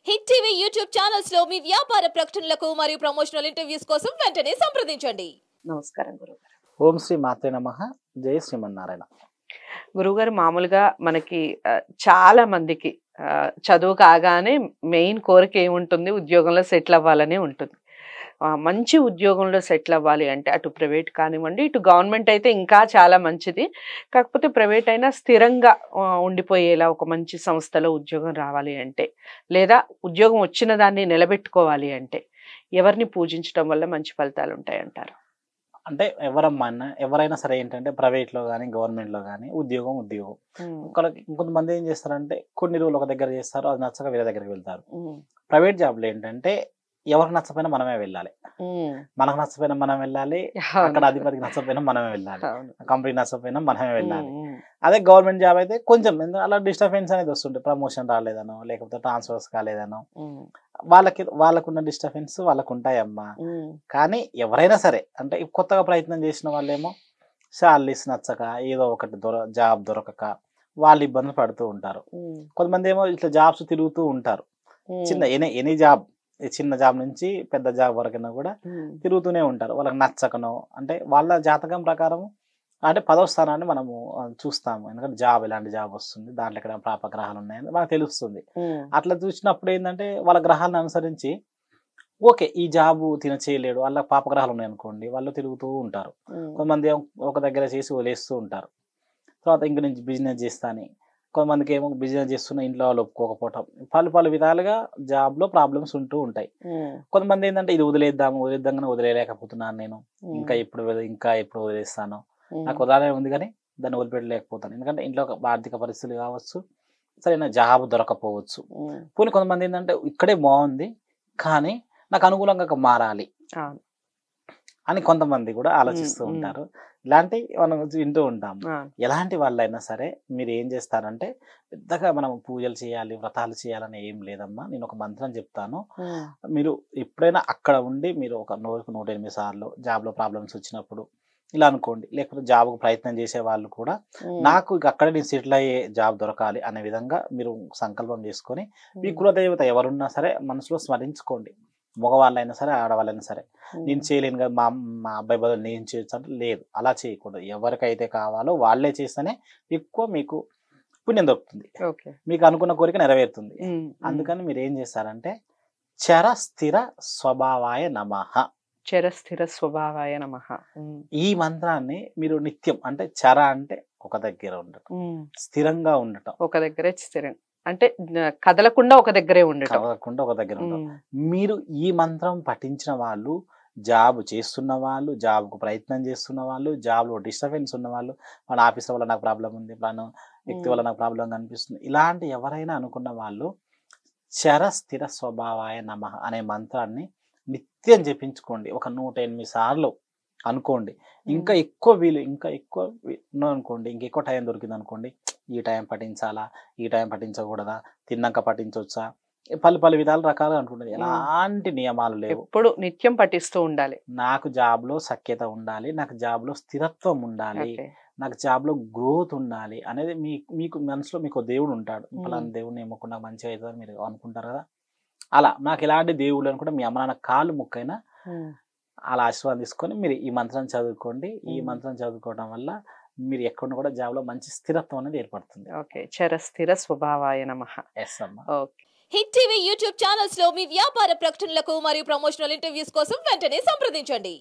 Hit TV YouTube channels లో మీ వ్యాపార ప్రకటనలకు మరియు ప్రమోషనల్ ఇంటర్వ్యూస్ కోసం వెంటనే సంప్రదించండి. నమస్కారం గురుగారు. ఓం శ్రీ మాతే నమః. జై శ్రీమన్నారాయణ. గురుగారు, మామూలుగా మనకి చాలా మందికి చదువు కాగానే మెయిన్ కోరిక ఏముంటుంది? ఉద్యోగంలో సెటిల్ అవ్వాలనే ఉంటుంది. మంచి ఉద్యోగంలో సెటిల్ అవ్వాలి అంటే అటు ప్రైవేట్ కానివ్వండి, ఇటు గవర్నమెంట్ అయితే ఇంకా చాలా మంచిది. కాకపోతే ప్రైవేట్ అయినా స్థిరంగా ఉండిపోయేలా ఒక మంచి సంస్థలో ఉద్యోగం రావాలి అంటే, లేదా ఉద్యోగం వచ్చిన దాన్ని నిలబెట్టుకోవాలి అంటే ఎవరిని పూజించడం వల్ల మంచి ఫలితాలు ఉంటాయంటారు? అంటే ఎవరైనా సరే ఏంటంటే ప్రైవేట్లో కానీ గవర్నమెంట్లో కానీ ఉద్యోగం కొంతమంది ఏం చేస్తారంటే కొన్ని రోజులు ఒక దగ్గర చేస్తారు, అది నచ్చక వేరే దగ్గరికి వెళ్తారు. ప్రైవేట్ జాబ్లో ఏంటంటే ఎవరికి నచ్చపోయినా మనమే వెళ్ళాలి, మనకు నచ్చపోయినా మనం వెళ్ళాలి, అక్కడ అధిపతికి నచ్చపోయినా మనమే వెళ్ళాలి, కంపెనీ నచ్చపోయినా మనమే వెళ్ళాలి. అదే గవర్నమెంట్ జాబ్ అయితే కొంచెం అలా డిస్టర్బెన్స్ అనేది వస్తుంటుంది. ప్రమోషన్ రాలేదనో లేకపోతే ట్రాన్స్ఫర్స్ కాలేదనో వాళ్ళకున్న డిస్టర్బెన్స్ వాళ్ళకు ఉంటాయమ్మా. కానీ ఎవరైనా సరే అంటే కొత్తగా ప్రయత్నం చేసిన వాళ్ళేమో శాలరీస్ నచ్చక ఏదో ఒకటి జాబ్ దొరకక వాళ్ళు ఇబ్బందులు పడుతూ ఉంటారు. కొంతమంది ఏమో ఇట్లా జాబ్స్ తిరుగుతూ ఉంటారు. ఎనీ జాబ్, చిన్న జాబ్ నుంచి పెద్ద జాబ్ వరకైనా కూడా తిరుగుతూనే ఉంటారు. వాళ్ళకి నచ్చకనో అంటే వాళ్ళ జాతకం ప్రకారం అంటే 10వ స్థానాన్ని మనము చూస్తాము. ఎందుకంటే జాబ్ ఎలాంటి జాబ్ వస్తుంది, దాంట్లో ఎక్కడ పాపగ్రహాలు ఉన్నాయని మనకు తెలుస్తుంది. అట్లా చూసినప్పుడు ఏంటంటే వాళ్ళ గ్రహాలను అనుసరించి ఓకే ఈ జాబు చేయలేడు, వాళ్ళ పాపగ్రహాలు ఉన్నాయనుకోండి, వాళ్ళు తిరుగుతూ ఉంటారు. కొంతమంది ఒక దగ్గర చేసి వదిలేస్తూ ఉంటారు. తర్వాత ఇంక నుంచి బిజినెస్ చేస్తాను, కొంతమందికి ఏమో బిజినెస్ చేస్తున్న ఇంట్లో వాళ్ళు ఒప్పుకోకపోవటం, పలు విధాలుగా జాబ్లో ప్రాబ్లమ్స్ ఉంటూ ఉంటాయి. కొంతమంది ఏంటంటే ఇది వదిలేద్దామని వదిలేయలేకపోతున్నాను నేను, ఇంకా ఎప్పుడు వదిలేస్తాను, నాకు ఉదాహరణ ఉంది కానీ దాన్ని వదిలిపెట్టలేకపోతాను. ఎందుకంటే ఇంట్లో ఆర్థిక పరిస్థితులు కావచ్చు, సరైన జాబ్ దొరకపోవచ్చు. పోనీ కొంతమంది ఏంటంటే ఇక్కడే బాగుంది కానీ నాకు అనుకూలంగా మారాలి అని కొంతమంది కూడా ఆలోచిస్తూ ఉంటారు. ఇలాంటి మనం వింటూ ఉంటాం. ఎలాంటి వాళ్ళైనా సరే మీరు ఏం చేస్తారంటే పెద్దగా మనం పూజలు చేయాలి, వ్రతాలు చేయాలని ఏం లేదమ్మా. నేను ఒక మంత్రం చెప్తాను, మీరు ఎప్పుడైనా అక్కడ ఉండి మీరు ఒక 108 సార్లు జాబ్లో ప్రాబ్లమ్స్ వచ్చినప్పుడు ఇలా అనుకోండి. లేకపోతే జాబ్కు ప్రయత్నం చేసే వాళ్ళు కూడా నాకు అక్కడే నేను సెటిల్ అయ్యే జాబ్ దొరకాలి అనే విధంగా మీరు సంకల్పం చేసుకొని మీ కులదేవత ఎవరున్నా సరే మనసులో స్మరించుకోండి. మగవాళ్ళైనా సరే ఆడవాళ్ళైనా సరే. నేను చేయలేను కదా, మా అబ్బాయి బదులు నేను చేయొచ్చు అంటే లేదు, అలా చేయకూడదు. ఎవరికైతే కావాలో వాళ్ళే చేస్తేనే ఎక్కువ మీకు పుణ్యం దొరుకుతుంది, మీకు అనుకున్న కోరిక నెరవేరుతుంది. అందుకని మీరు ఏం చేస్తారంటే చర స్థిర స్వభావాయ నమః, చర స్థిర స్వభావాయ నమః, ఈ మంత్రాన్ని మీరు నిత్యం అంటే చర అంటే ఒక దగ్గర ఉండటం, స్థిరంగా ఉండటం, ఒక దగ్గరే స్థిరం అంటే కదలకుండా ఒక దగ్గరే ఉండటం, మీరు ఈ మంత్రం పఠించిన వాళ్ళు, జాబ్ చేస్తున్న వాళ్ళు, జాబ్కు ప్రయత్నం చేస్తున్న వాళ్ళు, జాబ్లో డిస్టర్బెన్స్ ఉన్న వాళ్ళు, మన ఆఫీస్ వల్ల నాకు ప్రాబ్లం ఉంది, మన వ్యక్తి వల్ల నాకు ప్రాబ్లం కనిపిస్తుంది, ఇలాంటి ఎవరైనా అనుకున్న వాళ్ళు చర స్థిర స్వభావాయ నమః అనే మంత్రాన్ని నిత్యం జపించుకోండి. ఒక 108 సార్లు అనుకోండి. ఇంకా ఎక్కువ అనుకోండి, ఇంకెక్కువ టైం దొరికింది అనుకోండి, ఈ టైం పఠించాలా, ఈ టైం పఠించకూడదా, తిన్నాక పఠించవచ్చా, పలు విధాలు రకాలుగా అనుకుంటుంది. ఎలాంటి నియమాలు లేవు, ఎప్పుడు నిత్యం పఠిస్తూ ఉండాలి. నాకు జాబ్లో సఖ్యత ఉండాలి, నాకు జాబ్లో స్థిరత్వం ఉండాలి, నాకు జాబ్లో గ్రోత్ ఉండాలి అనేది మీకు మనసులో మీకు దేవుడు ఉంటాడు. ఫలానా దేవుడిని నమ్ముకున్నా మంచిగా అవుతుందని మీరు అనుకుంటారు కదా, అలా నాకు ఎలాంటి దేవుడు అనుకుంటే మీ అమ్మ నాన్న కాళ్ళు ముక్కైనా అలా ఆశీర్వాదం తీసుకొని మీరు ఈ మంత్రం చదువుకోండి. ఈ మంత్రం చదువుకోవడం వల్ల మీరు ఎక్కడ కూడా జాబ్లో మంచి స్థిరత్వం అనేది ఏర్పడుతుంది. ఓకే, చర స్థిర స్వభావాయ నమః. ఎస్ అమ్మా. Okay. Hit TV YouTube channels లో మీ వ్యాపార ప్రకటనలకు మరియు ప్రమోషనల్ ఇంటర్వ్యూస్ కోసం వెంటనే సంప్రదించండి.